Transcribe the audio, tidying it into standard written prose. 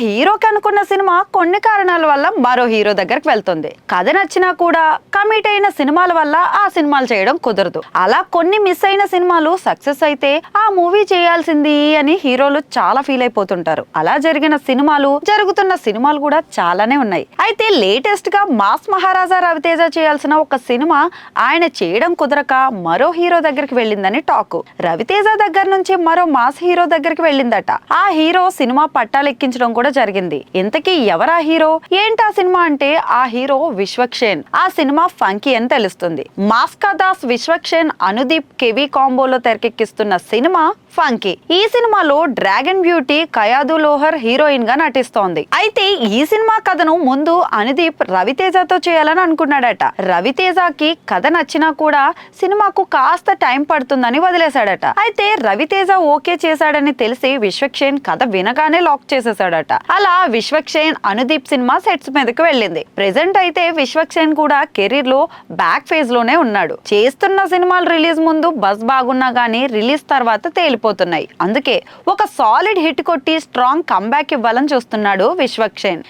హీరోకి అనుకున్న సినిమా కొన్ని కారణాల వల్ల మరో హీరో దగ్గరికి వెళ్తుంది. కథ నచ్చినా కూడా కమిట్ అయిన సినిమాల వల్ల ఆ సినిమాలు చేయడం కుదరదు. అలా కొన్ని మిస్ అయిన సినిమాలు సక్సెస్ అయితే ఆ మూవీ చేయాల్సింది అని హీరోలు చాలా ఫీల్ అయిపోతుంటారు. అలా జరిగిన సినిమాలు, జరుగుతున్న సినిమాలు కూడా చాలానే ఉన్నాయి. అయితే లేటెస్ట్ గా మాస్ మహారాజా రవితేజ చేయాల్సిన ఒక సినిమా ఆయన చేయడం కుదరక మరో హీరో దగ్గరికి వెళ్ళిందని టాక్. రవితేజ దగ్గర నుంచి మరో మాస్ హీరో దగ్గరికి వెళ్ళిందట. ఆ హీరో సినిమా పట్టాలెక్కించడం కూడా జరిగింది. ఇంతకీ ఎవరా హీరో, ఏంటా సినిమా అంటే ఆ హీరో విశ్వక్షేన్. ఆ సినిమా ఫంకీ అని తెలుస్తుంది. మాస్కా దాస్, విశ్వక్షేన్, అనుదీప్, కెవి కాంబోలో తెరకెక్కిస్తున్న సినిమా ఫంకీ. ఈ సినిమాలో dragon beauty Kayadu Lohar heroine గా నటిస్తోంది. అయితే ఈ సినిమా కథను ముందు అనుదీప్ రవితేజతో చేయాలని అనుకున్నాడట. రవితేజకి కథ నచ్చినా కూడా సినిమాకు కాస్త టైం పడుతుందని వదిలేశాడట. అయితే రవితేజ ఓకే చేశాడని తెలిసి విశ్వక్షేన్ కథ వినగానే లాక్ చేసేసాడట. అలా విశ్వక్షేన్ అనుదీప్ సినిమా సెట్స్ మీదకి వెళ్ళింది. ప్రెసెంట్ అయితే విశ్వక్షేన్ కూడా కెరీర్ లో బ్యాక్ ఫేజ్ లోనే ఉన్నాడు. చేస్తున్న సినిమాలు రిలీజ్ ముందు బజ్ బాగున్నా గానీ రిలీజ్ తర్వాత తేలిపోతున్నాయి. అందుకే ఒక సాలిడ్ హిట్ కొట్టి స్ట్రాంగ్ కంబ్యాక్ ఇవ్వాలని చూస్తున్నాడు విశ్వక్షేన్.